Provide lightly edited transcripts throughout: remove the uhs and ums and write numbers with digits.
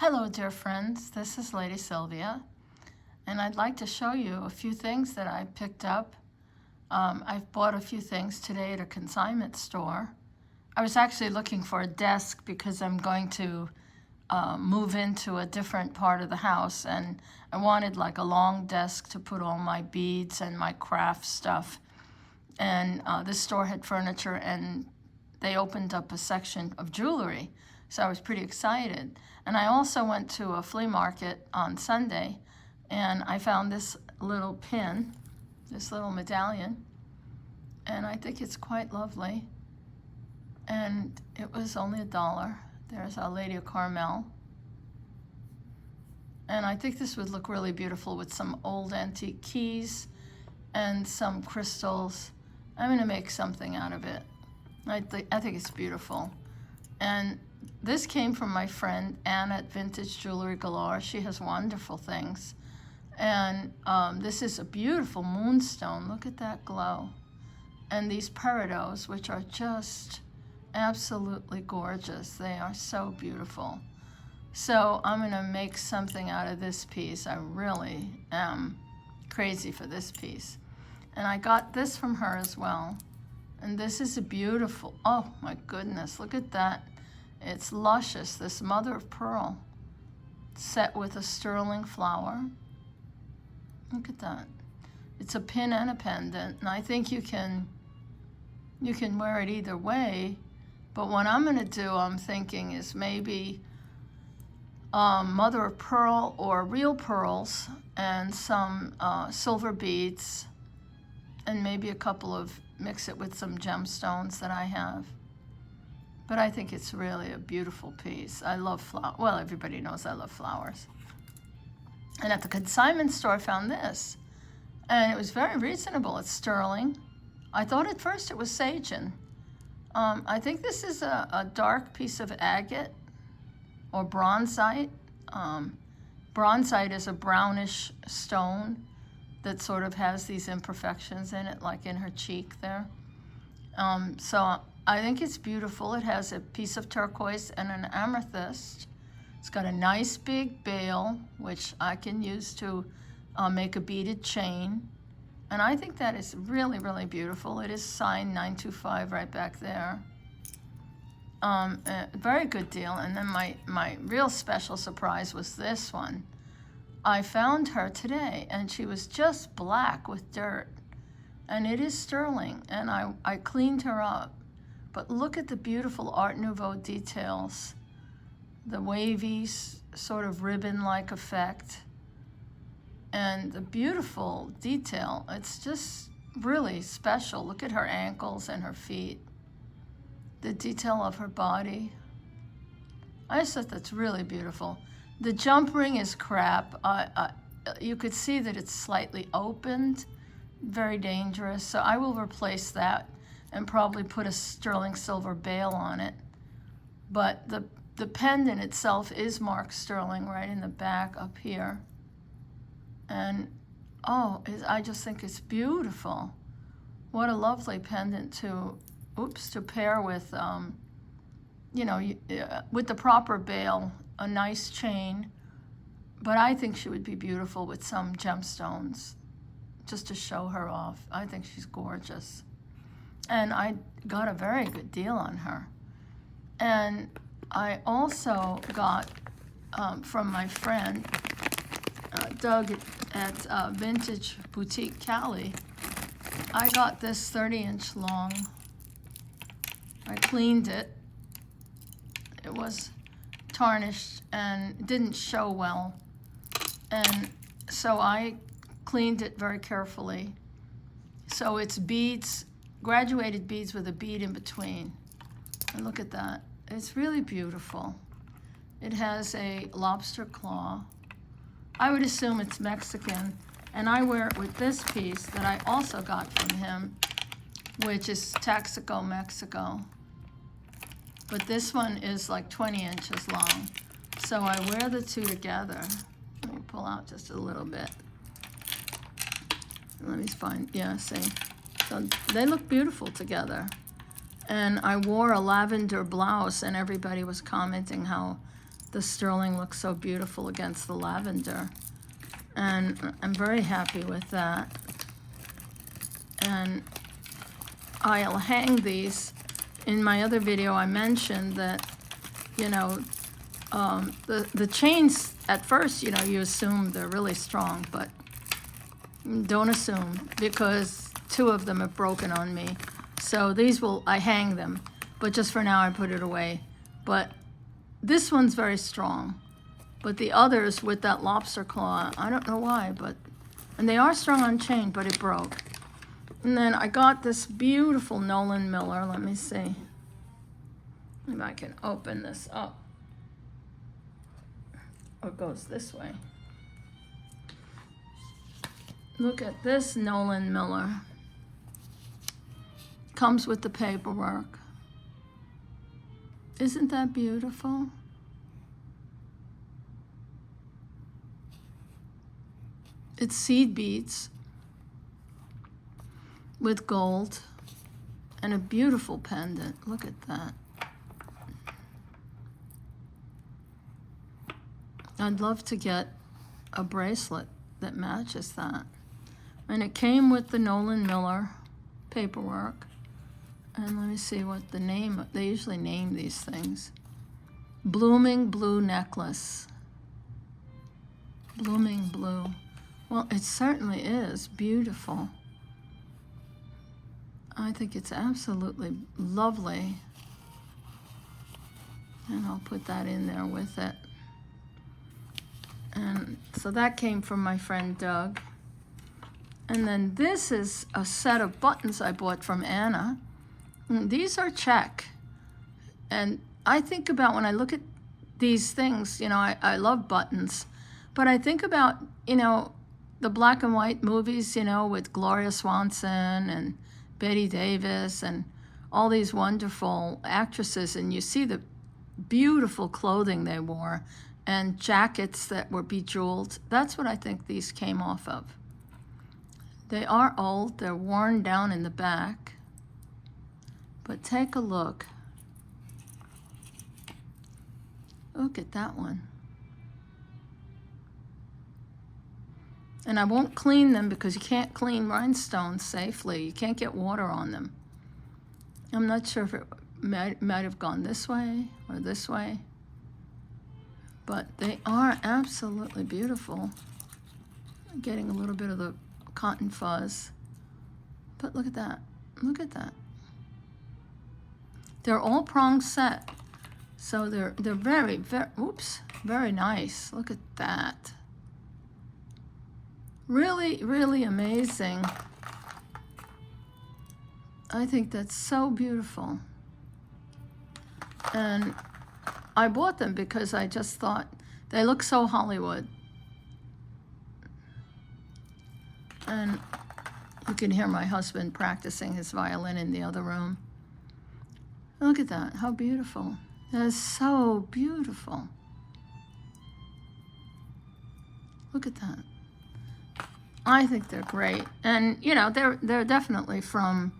Hello, dear friends. This is Lady Sylvia, and I'd like to show you a few things that I picked up. I've bought a few things today at a consignment store. I was actually looking for a desk because I'm going to move into a different part of the house, and I wanted like a long desk to put all my beads and my craft stuff. And this store had furniture, and they opened up a section of jewelry. So I was pretty excited. And I also went to a flea market on Sunday, and I found this little pin, this little medallion, and I think it's quite lovely. And it was only $1. There's Our Lady of Carmel. And I think this would look really beautiful with some old antique keys and some crystals. I'm gonna make something out of it. I think it's beautiful. And this came from my friend Anna at Vintage Jewelry Galore. She has wonderful things. And this is a beautiful moonstone. Look at that glow. And these peridots, which are just absolutely gorgeous. They are so beautiful. So I'm gonna make something out of this piece. I really am crazy for this piece. And I got this from her as well. And this is a beautiful, oh my goodness, look at that. It's luscious, this mother of pearl set with a sterling flower. Look at that. It's a pin and a pendant, and I think you can wear it either way, but what I'm gonna do, I'm thinking, is maybe mother of pearl or real pearls and some silver beads, and maybe a couple of, mix it with some gemstones that I have. But I think it's really a beautiful piece. I love flowers. Well, everybody knows I love flowers. And at the consignment store, I found this. And it was very reasonable. It's sterling. I thought at first it was sagen. I think this is a dark piece of agate or bronzite. Bronzite is a brownish stone that sort of has these imperfections in it, like in her cheek there. So I think it's beautiful. It has a piece of turquoise and an amethyst. It's got a nice big bail, which I can use to make a beaded chain. And I think that is really, really beautiful. It is signed 925 right back there. A very good deal. And then my real special surprise was this one. I found her today, and she was just black with dirt. And it is sterling, and I cleaned her up. But look at the beautiful Art Nouveau details. The wavy sort of ribbon-like effect. And the beautiful detail. It's just really special. Look at her ankles and her feet. The detail of her body. I just thought that's really beautiful. The jump ring is crap. You could see that it's slightly opened. Very dangerous. So I will replace that and probably put a sterling silver bail on it. But the pendant itself is marked sterling right in the back up here. And oh, I just think it's beautiful. What a lovely pendant to pair with, with the proper bail, a nice chain. But I think she would be beautiful with some gemstones, just to show her off. I think she's gorgeous. And I got a very good deal on her. And I also got from my friend Doug at Vintage Boutique Cali, I got this 30-inch long. I cleaned it. It was tarnished and didn't show well. And so I cleaned it very carefully. So it's beads, graduated beads with a bead in between. And look at that. It's really beautiful. It has a lobster claw. I would assume it's Mexican. And I wear it with this piece that I also got from him, which is Taxico, Mexico. But this one is like 20 inches long. So I wear the two together. Let me pull out just a little bit. Let me find, yeah, see. So they look beautiful together. And I wore a lavender blouse, and everybody was commenting how the sterling looks so beautiful against the lavender. And I'm very happy with that. And I'll hang these. In my other video, I mentioned that, you know, the chains, at first, you know, you assume they're really strong, but don't assume, because 2 of them have broken on me. So these I hang them, but just for now I put it away. But this one's very strong. But the others with that lobster claw, I don't know why, and they are strong on chain, but it broke. And then I got this beautiful Nolan Miller. Let me see if I can open this up. Or it goes this way. Look at this Nolan Miller. Comes with the paperwork. Isn't that beautiful? It's seed beads with gold and a beautiful pendant. Look at that. I'd love to get a bracelet that matches that. And it came with the Nolan Miller paperwork. And let me see what the name, they usually name these things. Blooming Blue Necklace. Blooming Blue. Well, it certainly is beautiful. I think it's absolutely lovely. And I'll put that in there with it. And so that came from my friend Doug. And then this is a set of buttons I bought from Anna. And these are check. And I think about, when I look at these things, you know, I love buttons, but I think about, you know, the black and white movies, you know, with Gloria Swanson and Betty Davis and all these wonderful actresses, and you see the beautiful clothing they wore and jackets that were bejeweled. That's what I think these came off of. They are old, they're worn down in the back, but take a look. Look at that one. And I won't clean them because you can't clean rhinestones safely. You can't get water on them. I'm not sure if it might have gone this way or this way, but they are absolutely beautiful. I'm getting a little bit of the cotton fuzz, but look at that. Look at that. They're all prong set, so they're very, very nice. Look at that. Really, really amazing. I think that's so beautiful. And I bought them because I just thought they look so Hollywood. And you can hear my husband practicing his violin in the other room. Look at that, how beautiful. That is so beautiful. Look at that. I think they're great. And, you know, they're definitely from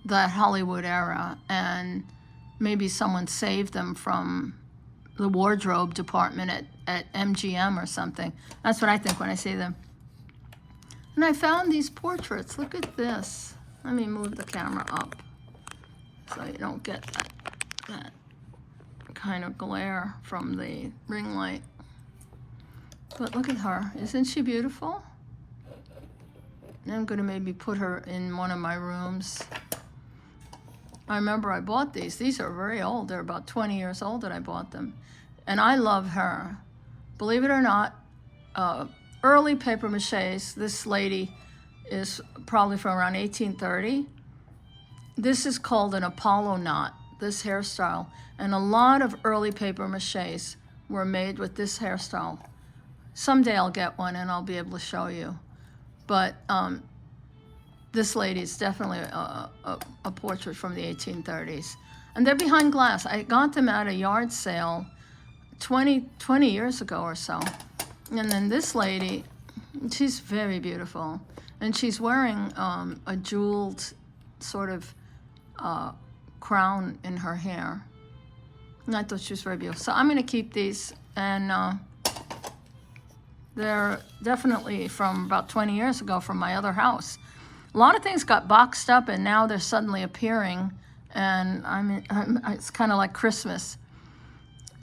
the Hollywood era, and maybe someone saved them from the wardrobe department at MGM or something. That's what I think when I see them. And I found these portraits. Look at this. Let me move the camera up so you don't get that kind of glare from the ring light. But look at her. Isn't she beautiful? I'm going to maybe put her in one of my rooms. I remember I bought these. These are very old. They're about 20 years old that I bought them. And I love her. Believe it or not, early paper maches, this lady is probably from around 1830. This is called an Apollo knot, this hairstyle. And a lot of early paper maches were made with this hairstyle. Someday I'll get one and I'll be able to show you. But this lady is definitely a portrait from the 1830s. And they're behind glass. I got them at a yard sale 20 years ago or so. And then this lady, she's very beautiful. And she's wearing a jeweled sort of crown in her hair. And I thought she was very beautiful. So I'm going to keep these, and they're definitely from about 20 years ago from my other house. A lot of things got boxed up, and now they're suddenly appearing, and it's kind of like Christmas.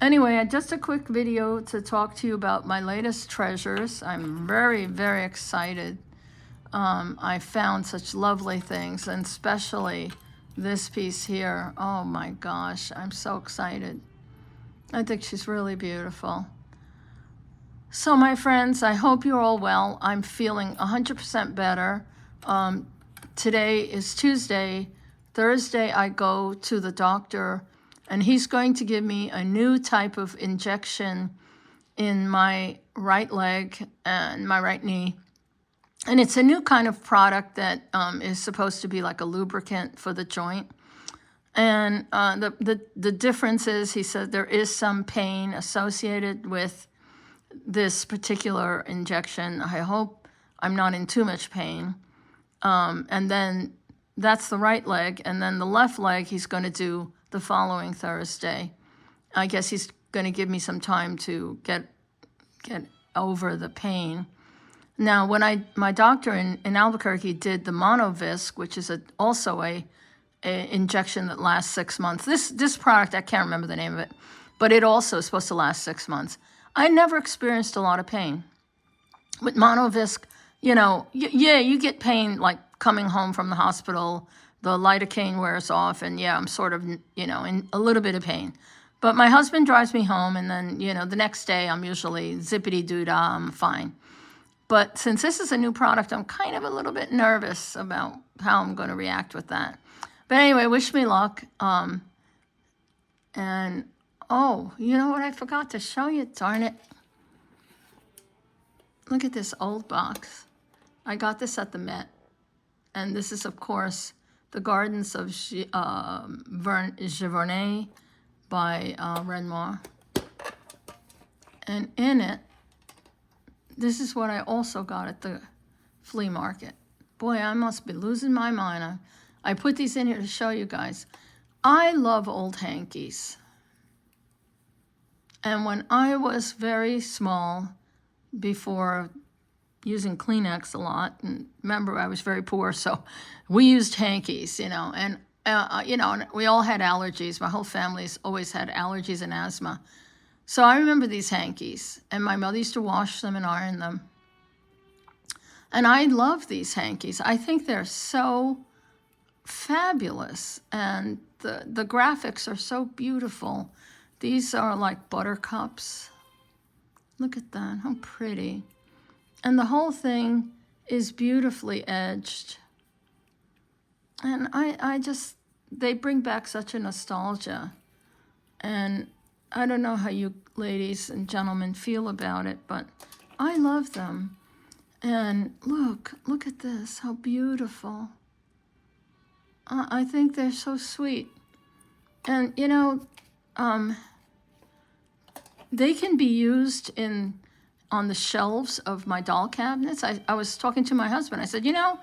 Anyway, just a quick video to talk to you about my latest treasures. I'm very, very excited. I found such lovely things, and especially this piece here. Oh my gosh, I'm so excited. I think she's really beautiful. So my friends, I hope you're all well. I'm feeling 100% better. Today is Tuesday. Thursday I go to the doctor, and he's going to give me a new type of injection in my right leg and my right knee. And it's a new kind of product that is supposed to be like a lubricant for the joint. And the difference is, he said there is some pain associated with this particular injection. I hope I'm not in too much pain. And then that's the right leg. And then the left leg he's going to do the following Thursday. I guess he's going to give me some time to get over the pain. Now, when my doctor in Albuquerque did the Monovisc, which is also a injection that lasts 6 months. This product, I can't remember the name of it, but it also is supposed to last 6 months. I never experienced a lot of pain. With Monovisc, you know, yeah, you get pain like coming home from the hospital, the lidocaine wears off, and yeah, I'm sort of, you know, in a little bit of pain. But my husband drives me home, and then, you know, the next day I'm usually zippity-doo-dah, I'm fine. But since this is a new product, I'm kind of a little bit nervous about how I'm going to react with that. But anyway, wish me luck. And, oh, you know what I forgot to show you? Darn it. Look at this old box. I got this at the Met. And this is, of course, The Gardens of Giverny by Renoir. And in it, this is what I also got at the flea market. Boy, I must be losing my mind. I put these in here to show you guys. I love old hankies. And when I was very small, before using Kleenex a lot, and remember I was very poor, so we used hankies, you know, and you know, and we all had allergies. My whole family's always had allergies and asthma. So I remember these hankies, and my mother used to wash them and iron them. And I love these hankies. I think they're so fabulous, and the graphics are so beautiful. These are like buttercups. Look at that, how pretty. And the whole thing is beautifully edged. And I just, they bring back such a nostalgia. And I don't know how you ladies and gentlemen feel about it, but I love them. And look at this, how beautiful. I think they're so sweet. And, you know, they can be used on the shelves of my doll cabinets. I was talking to my husband. I said, you know,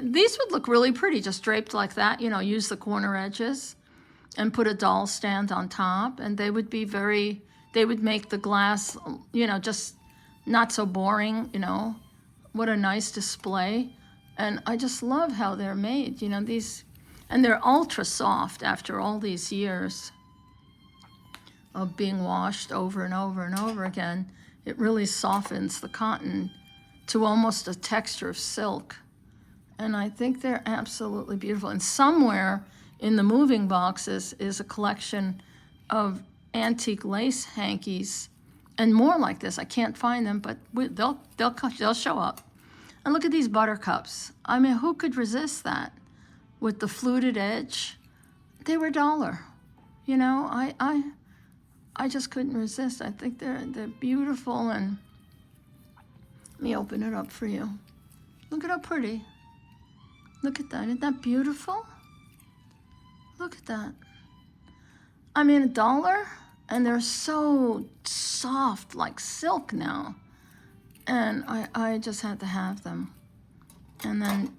these would look really pretty, just draped like that. You know, use the corner edges and put a doll stand on top. And they would be they would make the glass, you know, just not so boring, you know. What a nice display. And I just love how they're made, you know, these, and they're ultra soft after all these years of being washed over and over and over again. It really softens the cotton to almost a texture of silk. And I think they're absolutely beautiful. And somewhere in the moving boxes is a collection of antique lace hankies and more like this. I can't find them, but they'll show up. And look at these buttercups. I mean, who could resist that? With the fluted edge, they were $1. You know, I just couldn't resist. I think they're beautiful. And let me open it up for you. Look at how pretty. Look at that. Isn't that beautiful? Look at that. I mean, $1, and they're so soft, like silk now. And I just had to have them. And then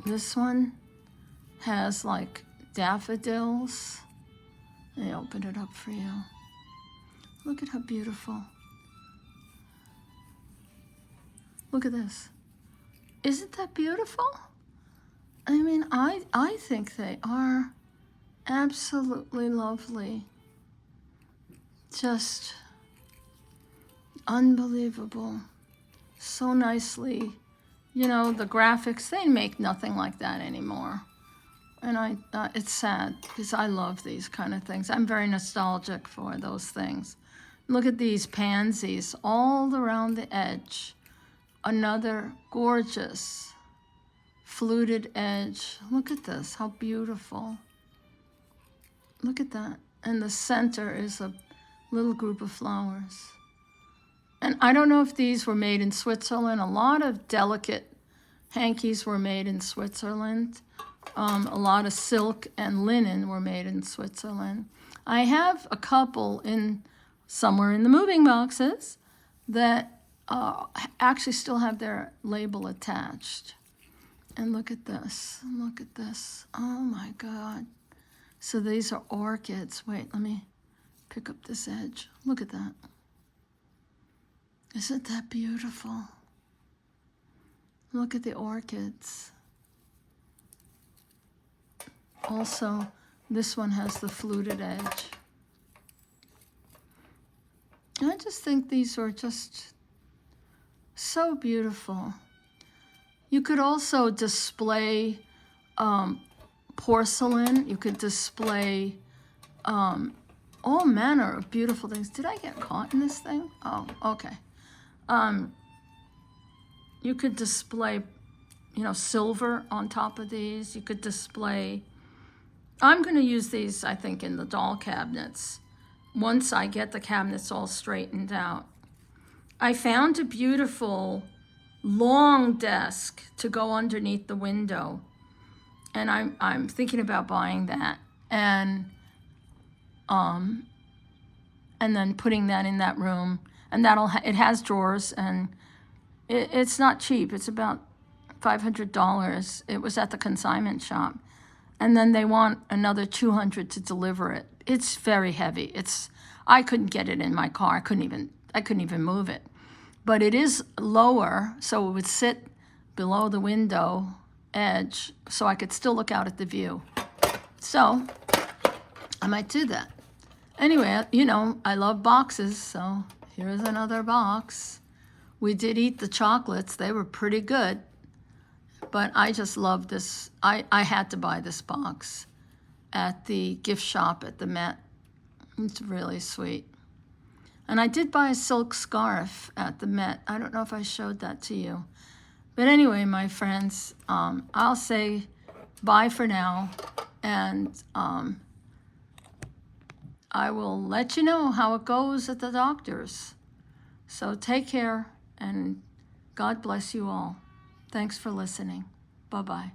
this one has like daffodils Let me open it up for you. Look at how beautiful. Look at this. Isn't that beautiful? I mean, I think they are absolutely lovely. Just unbelievable. So nicely. You know, the graphics, they make nothing like that anymore. And it's sad because I love these kind of things. I'm very nostalgic for those things. Look at these pansies all around the edge. Another gorgeous fluted edge. Look at this, how beautiful. Look at that. And the center is a little group of flowers. And I don't know if these were made in Switzerland. A lot of delicate hankies were made in Switzerland. A lot of silk and linen were made in Switzerland. I have a couple in somewhere in the moving boxes that actually still have their label attached. And look at this. Look at this. Oh my God. So these are orchids. Wait, let me pick up this edge. Look at that. Isn't that beautiful? Look at the orchids. Also, this one has the fluted edge. I just think these are just so beautiful. You could also display porcelain. You could display all manner of beautiful things. Did I get caught in this thing? Oh, okay. You could display, you know, silver on top of these. You could display, I'm going to use these, I think, in the doll cabinets once I get the cabinets all straightened out. I found a beautiful long desk to go underneath the window, and I'm thinking about buying that and then putting that in that room, and it has drawers, and it's not cheap. It's about $500. It was at the consignment shop, and then they want another $200 to deliver it. It's very heavy. I couldn't get it in my car. I couldn't even move it. But it is lower, so it would sit below the window edge, so I could still look out at the view. So I might do that. Anyway, you know, I love boxes, so here's another box. We did eat the chocolates. They were pretty good. But I just love this. I had to buy this box at the gift shop at the Met. It's really sweet. And I did buy a silk scarf at the Met. I don't know if I showed that to you. But anyway, my friends, I'll say bye for now. And I will let you know how it goes at the doctor's. So take care, and God bless you all. Thanks for listening. Bye-bye.